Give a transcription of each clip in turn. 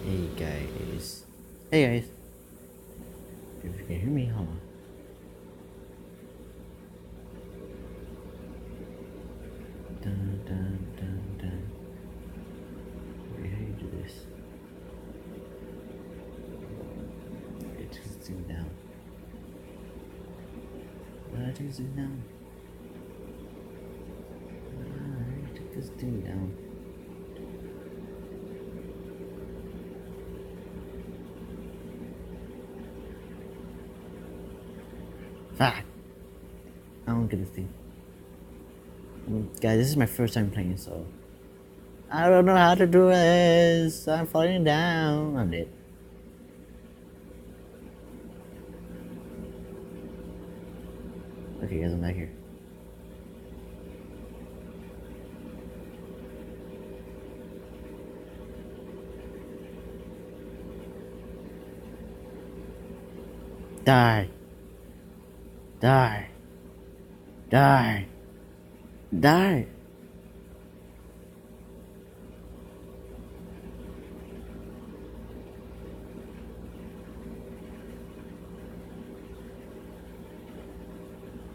Hey guys. Hey guys. If you can hear me, hold on. Dun dun dun dun. Wait, how do you do this? Wait, take this thing down. Take this thing down. Take this thing down. Fuck! I don't get this thing. Guys, this is my first time playing, so I don't know how to do this. I'm falling down. I'm dead. Okay, guys, I'm back here. Die. Die. Die. Die.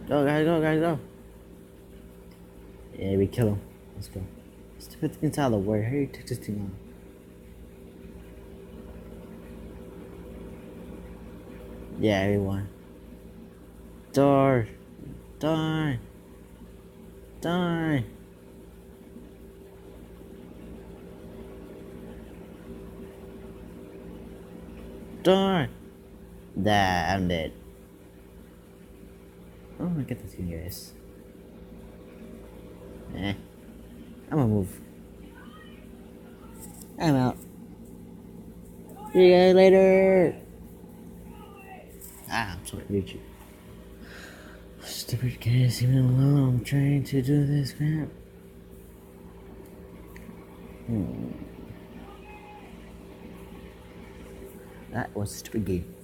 Go, guys, go, guys, go. Yeah, we kill him. Let's go. Stupid thing's out of the way. How do you take this thing on? Yeah, everyone. Die. Die. Die. Die. Nah, I'm dead. Oh, I get this thing, guys. I'm gonna move. I'm out. See you guys later. I'm sorry, YouTube. Stupid guys, leave me alone. I'm trying to do this crap. That was a stupid game.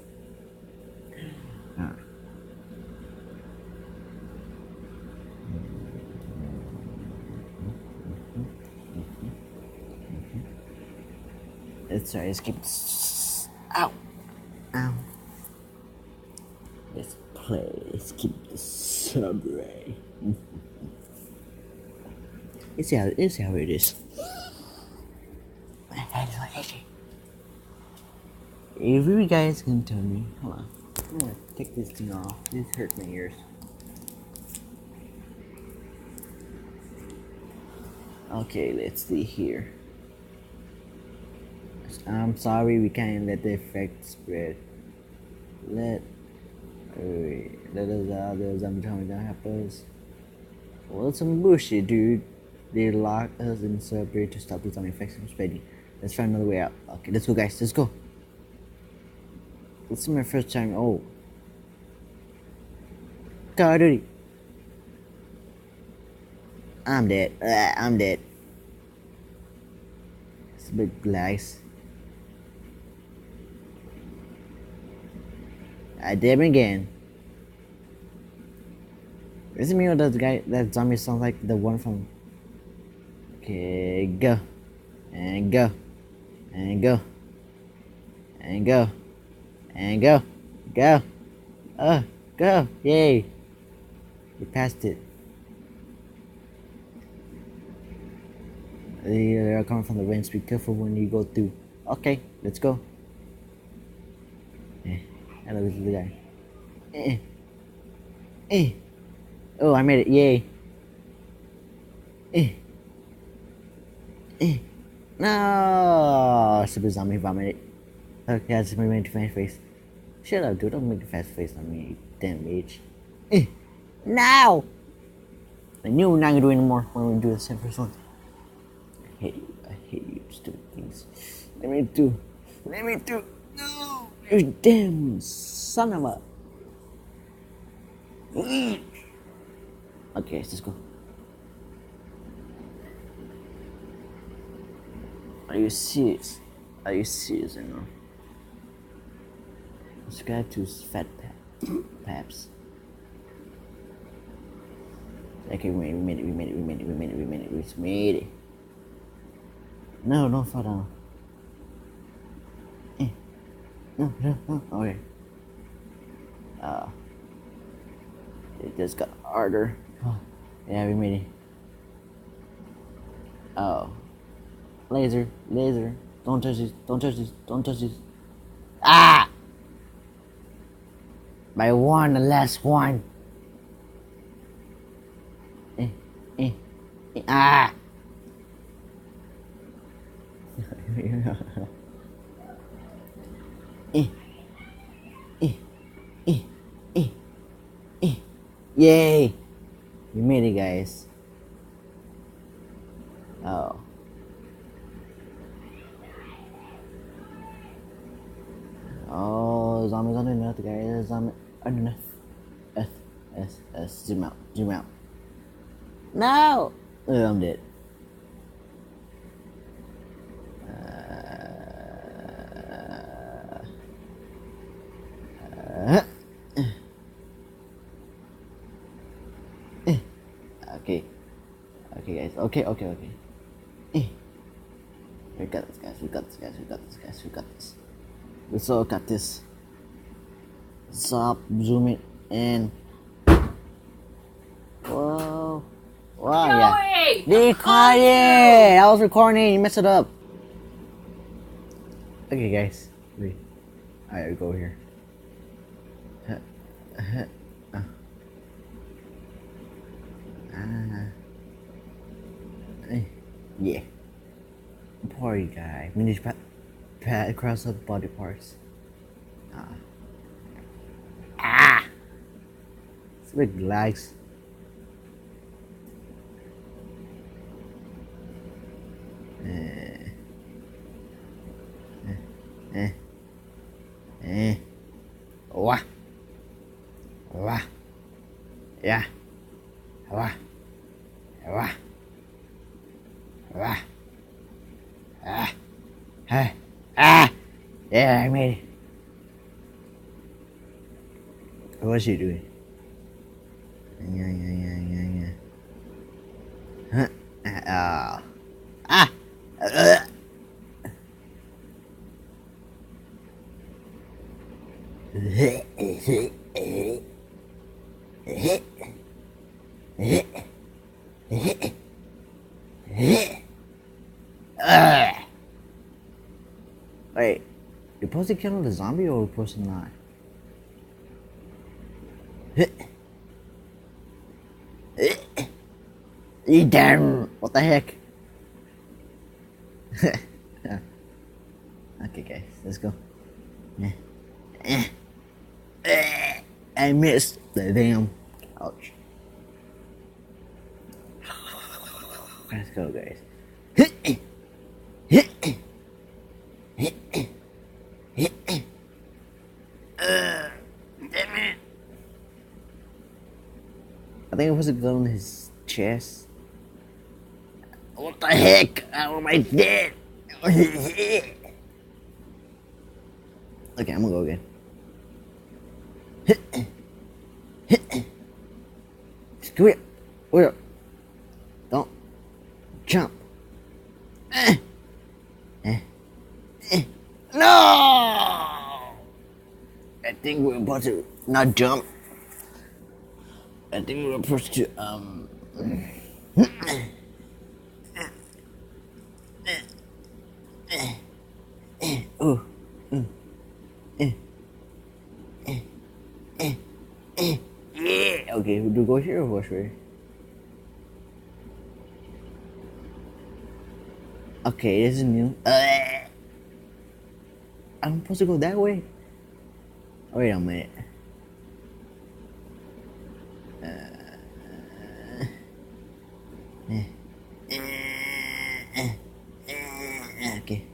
Sorry, let's keep. Ow! Ow! Let's play. Let's keep the subway. Let's see how it is. If you guys can tell me, hold on. I'm gonna take this thing off. This hurts my ears. Okay, let's see here. I'm sorry, we can't let the effect spread. Let us out. The zombie coming down help us. Well, that's some bullshit, dude. They locked us in subway to stop the zombie effects from spreading. Let's find another way out. Okay, let's go, guys. Let's go. This is my first time. Oh, Call of Duty. I'm dead. I'm dead. It's a bit glass. I did it again. Is it me or that zombie sounds like the one from... Okay, go. And go. And go. And go. And go. Go. Go. Yay. You passed it. They're coming from the vents. Be careful when you go through. Okay, let's go. Hello, this is the guy. Oh, I made it. Yay. No! Super zombie vomited. Okay, I just made a fast face. Shut up, dude. Don't make a fast face on me, damn bitch. No! I knew we're not gonna do anymore when we do the same first one. I hate you, stupid things. Let me do. No! You damn son of a. Okay, let's go. Are you serious? You know? Subscribe to Fat Paps. Okay, we made it. No, don't fall down. No, no, no. Okay. Uh, it just got harder. Oh, yeah, we made it. Oh. Laser, laser. Don't touch this, don't touch this, don't touch this. Ah! By one, the last one. Eh, eh, eh. Ah! eh, eh, eh, eh, eh. Yay! We made it, guys. Oh. Oh, zombies underneath, guys. Zombie underneath. S. Zoom out. Zoom out. No! I'm dead. Okay. Okay, guys. Okay. We got this, guys. We got this, guys. We got this, guys. We got this. We so got this. Stop. Zoom it in. Whoa. Wow, yeah. Be quiet! I was recording. You messed it up. Okay, guys. Wait. Alright, go here. Yeah. Party guy. We need to pat across the body parts. It's big legs. Wah. Wah. Yeah. Wah. Wah. Wah. Yeah, I made it. What's she doing? Yeah. Huh? Wait, you supposed to kill the zombie or you supposed to not? You damn! What the heck? Okay, guys, let's go. I missed the damn couch. Let's go, guys. Damn it! I think it was a gun on his chest. What the heck? How am I dead? Okay, I'm gonna go again. Come here. Wait up. Don't jump. No! I think we're about to not jump. I think we're supposed to yeah. Okay, do we go here or which way? Okay, this is new. I'm supposed to go that way. Wait a minute. Okay.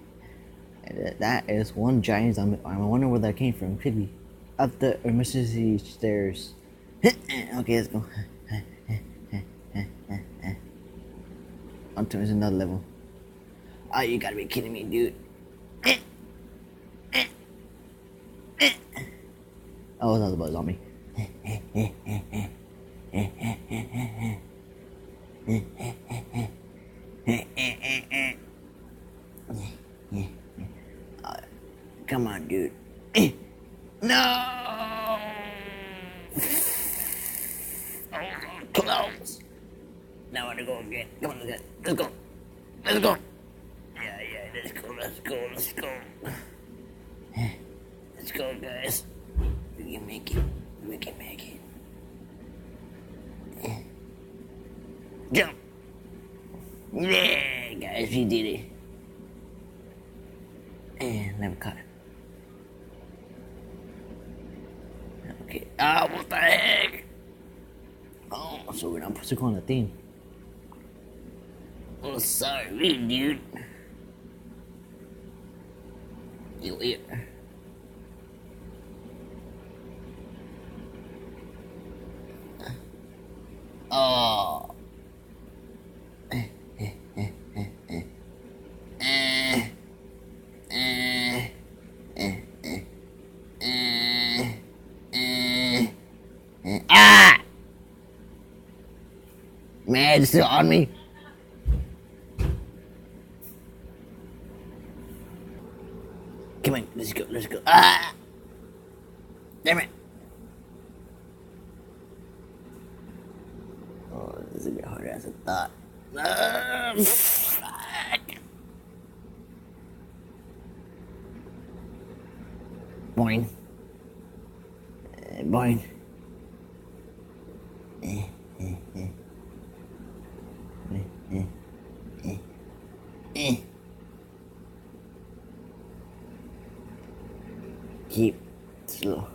That is one giant zombie arm. I wonder where that came from. Could be up the emergency stairs. Okay, let's go. On to another level. Oh, you gotta be kidding me, dude. Oh, that was about a zombie. Come on, dude. No! Close! Now I want to go again. Come on, let's go. Let's go. Yeah, let's go. Let's go, guys. We can make it. Jump! Yeah, guys, we did it. And never caught it. Okay. What the heck? Oh, so we're not supposed to go on the thing. Oh, sorry, dude. You here? Oh. Ah! Man, it's still on me. Come on, let's go. Ah! Damn it. Oh, this is a bit harder as I thought. Fuck. Boing. Boing. Keep slow.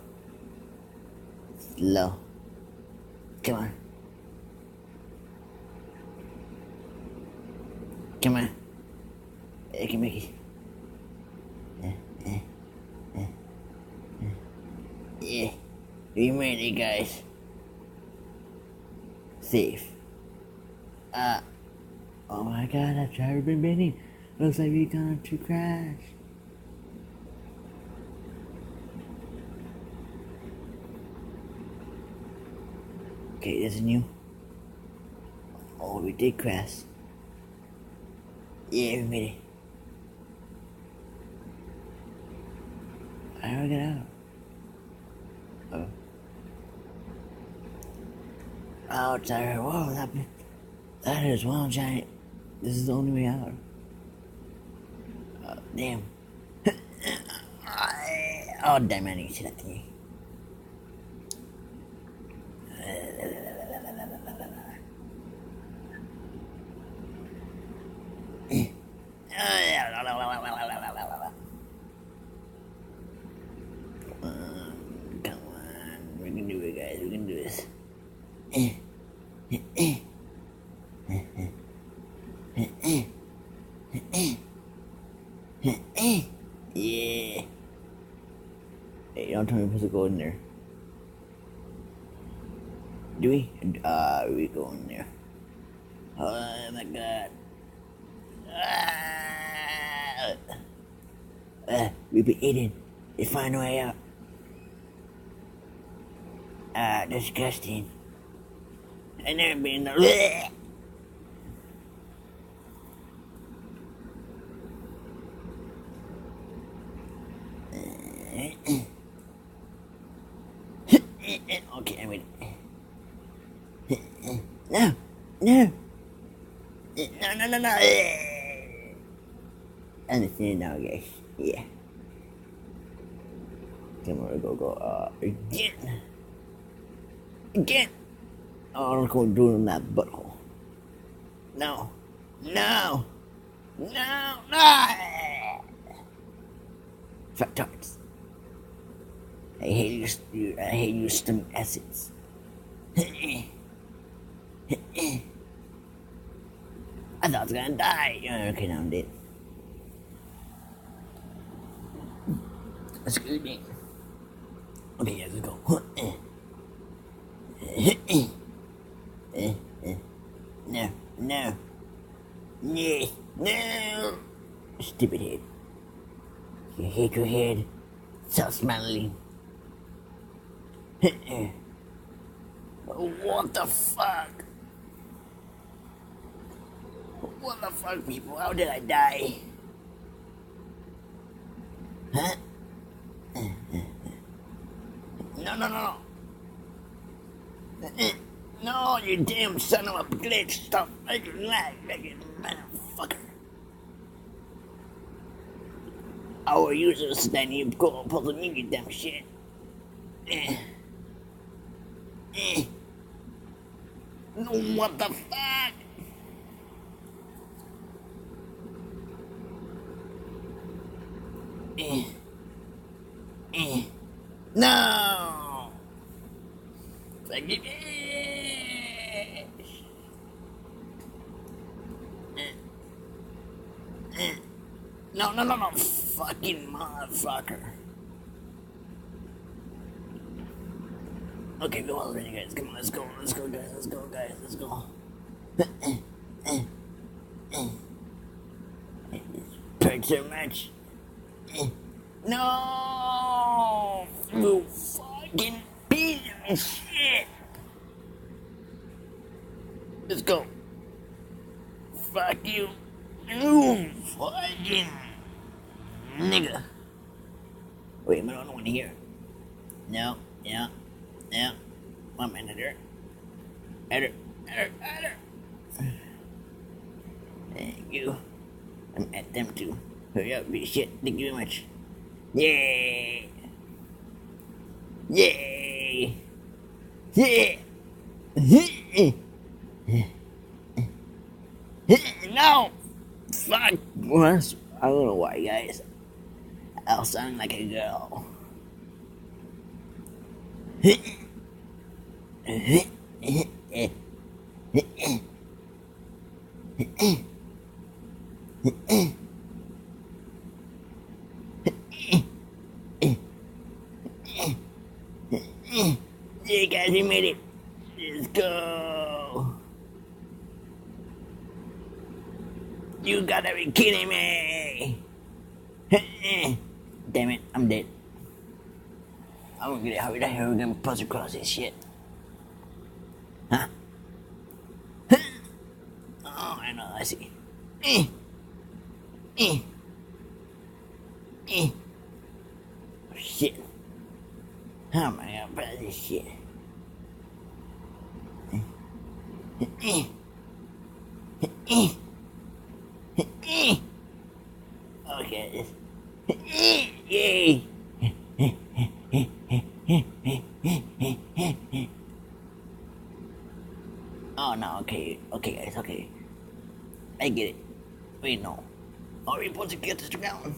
Come on. Mickey. Yeah. We made it, guys. Safe. Oh my god, I've tried been bending. Looks like we're going to crash. Okay, there's a new. Oh, we did crash. Yeah, we made it. How do I get out? Oh. Oh, Tyler. Whoa, that is one giant. This is the only way out. Damn. Oh, damn, I need to see that thing. Come on, we can do it, guys. We can do this. Yeah. Hey, don't tell me we're supposed to go in there. Do we? We go in there. Oh my god. We've been eating. Let's find a way out. Disgusting. I never been in the. Okay, I mean. No. No. I understand now, guys. Yeah. Come on, go. Again. Oh, I'm going to do it in that butthole. No. Fat tarts. I hate your stomach acids. I thought I was gonna die. Okay, now I'm dead. Excuse me. Okay, let's go. No. Stupid head. You hate your head. So smelly. What the fuck? What the fuck, people? How did I die? Huh? no. No, you damn son of a bitch. Stop making lag, making motherfucker. Our users then you go pull the media damn shit. No, what the fuck? No! Fuck it. No. Fucking motherfucker. Okay, go on, ready, guys. Come on, let's go, guys. Let's go. Perks so much. No! You fucking piece of shit! Let's go. Fuck you. You fucking nigga. Wait, I don't want to hear. No. One minute. Edit. Thank you. I'm at them too. Hurry up, be shit. Thank you very much. Yay! No! Fuck! What? I don't know why, guys. I'll sound like a girl. Yeah, guys, we made it. Let's go. You gotta be kidding me. Damn it, I'm dead. I'm gonna get it. Hurry the hell, we're gonna push across this shit. Huh? Oh, I know, I see. Oh, shit. How am I gonna pass this shit? Okay. Yay! Oh no, okay, guys, okay. I get it. Wait, no. Are we supposed to get this down?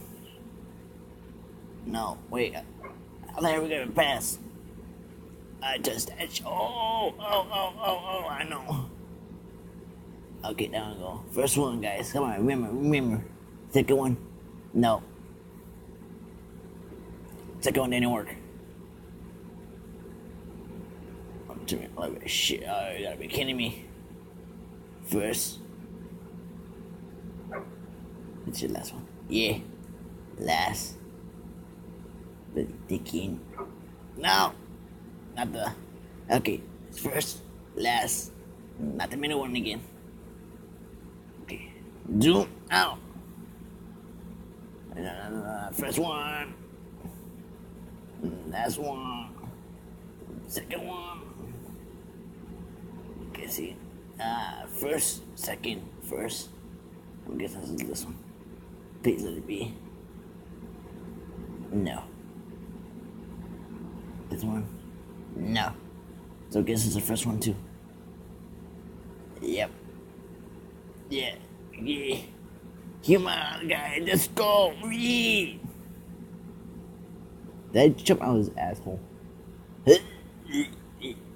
No, wait. I thought we were gonna pass. I just oh, I know. Okay, down we go. First one, guys. Come on, remember. Second one, no. Second one didn't work. Shit, oh, you gotta be kidding me. First. It's your last one. Yeah. Last. The king. No! Not the. Okay. First. Last. Not the middle one again. Okay. Zoom out. First one. Last one. Second one. Okay, see. First, second, first. I'm guessing this is this one. Please let it be. No. This one? No. So I guess it's the first one too. Yep. Yeah. Come on, guys, let's go. Did I jump out of his asshole?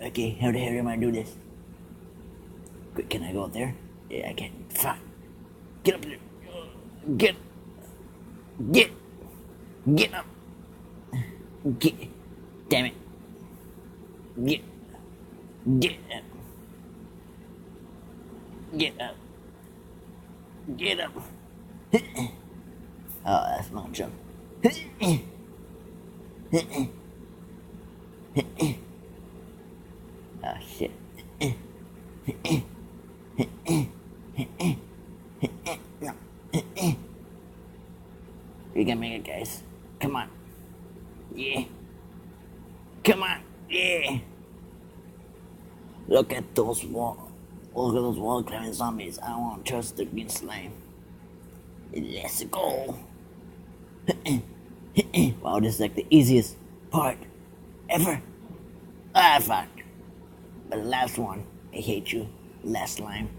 Okay, how the hell am I do this? Quick, can I go up there? Yeah, I can. Fuck. Get up there. Get up. Damn it. Get up. Get up. Oh, that's my jump. Oh, shit. We can make it, guys. Come on. Yeah. Come on. Yeah. Look at those wall climbing zombies. I don't want to trust the green slime. Let's go. Wow, this is like the easiest part ever. Ah, fuck. But the last one, I hate you. Last slime.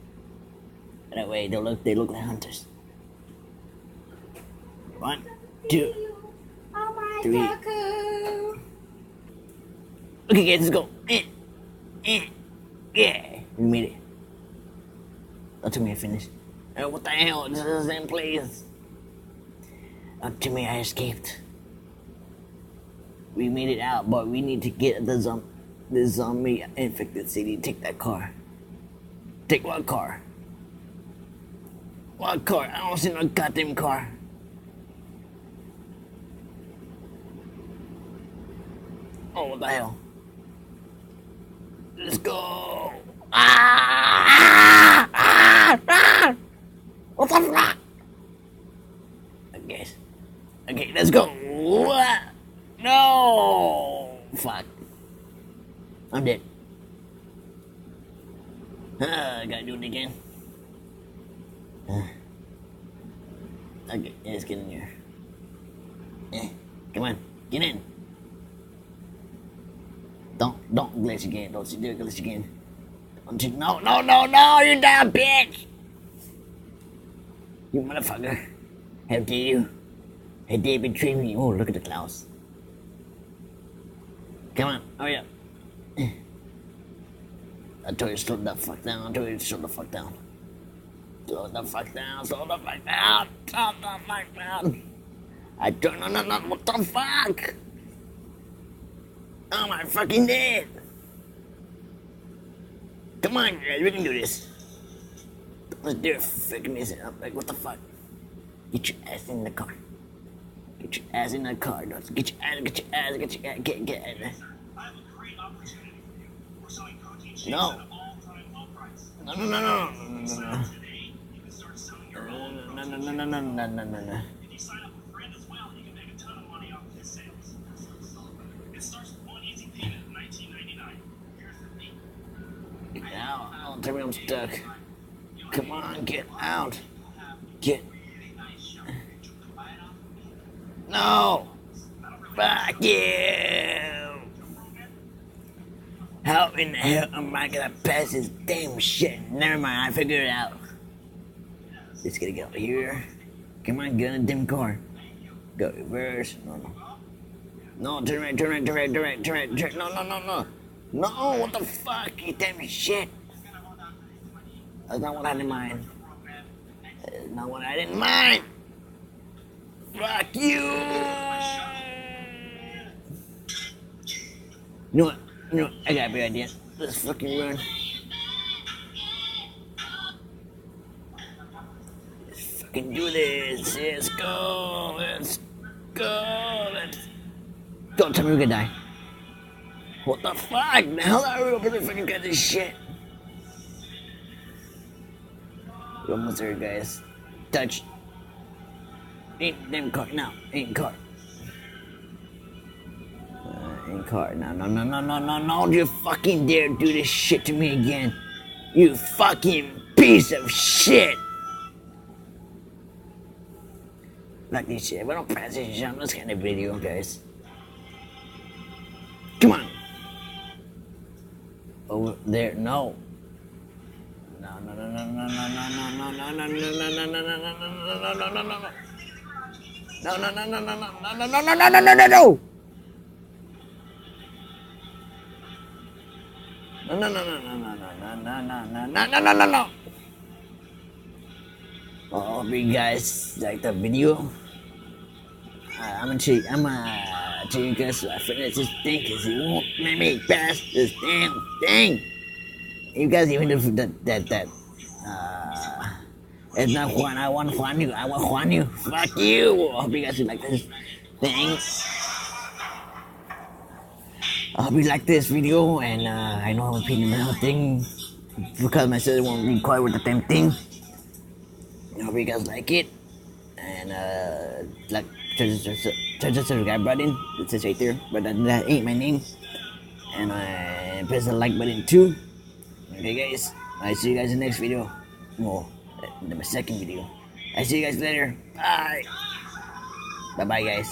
Anyway, they look like hunters. 1, 2, 3. Okay, guys, let's go. Yeah, we made it. Up to me, I finished. Oh, what the hell? This is the same place. Up to me, I escaped. We made it out, but we need to get the zombie infected city. Take that car. Take what car? What car? I don't see no goddamn car. Oh, what the hell? Let's go. What the fuck? Okay, let's go. What? No. Fuck. I'm dead. I gotta do it again. Okay, let's get in here. Come on, get in. Don't glitch again. Don't you dare glitch again. No, you damn bitch! You motherfucker. How dare you? How dare you betray me? Oh, look at the clouds. Come on, hurry up. I told you to slow the fuck down. Slow the fuck down. Slow the fuck down. I don't know, what the fuck? Oh my fucking dead! Come on, guys, we can do this. Let's do it. Freaking this up. Like, what the fuck? Get your ass in the car. Get your ass in the car. Get your ass. No. Get out. Don't tell me I'm stuck. Come on, get out. No. Fuck you. How in the hell am I gonna pass this damn shit? Never mind, I figured it out. Just gotta get over here. Come on, get in the damn car. Go reverse. No, turn right. No, what the fuck, you damn shit. That's not what I had in mind. Fuck you. You know what, I got a big idea. Let's fucking run. Let's fucking do this. Let's go. Don't tell me we're gonna die. What the fuck? The hell are we over to fucking get this shit? We're almost there, guys. Touch. Ain't damn car. No, ain't car. Ain't car. No. You fucking dare do this shit to me again. You fucking piece of shit. Like this shit. If I don't pass this shit, let's get the video, guys. Come on. Over there. No. No. I hope you guys like the video. I'm gonna tell you guys so I finish this thing because it won't let me pass this damn thing. You guys even do that. It's not Juan. I want Juan you. Fuck you. I hope you guys like this thing. I hope you like this video, and I know I'm repeating the whole thing because my sister won't record with the damn thing. I hope you guys like it, and like subscribe button. It says right there, but that ain't my name. and press the like button too. Okay, guys. I see you guys in the next video. Well, in my second video. I see you guys later. Bye. Bye, bye, guys.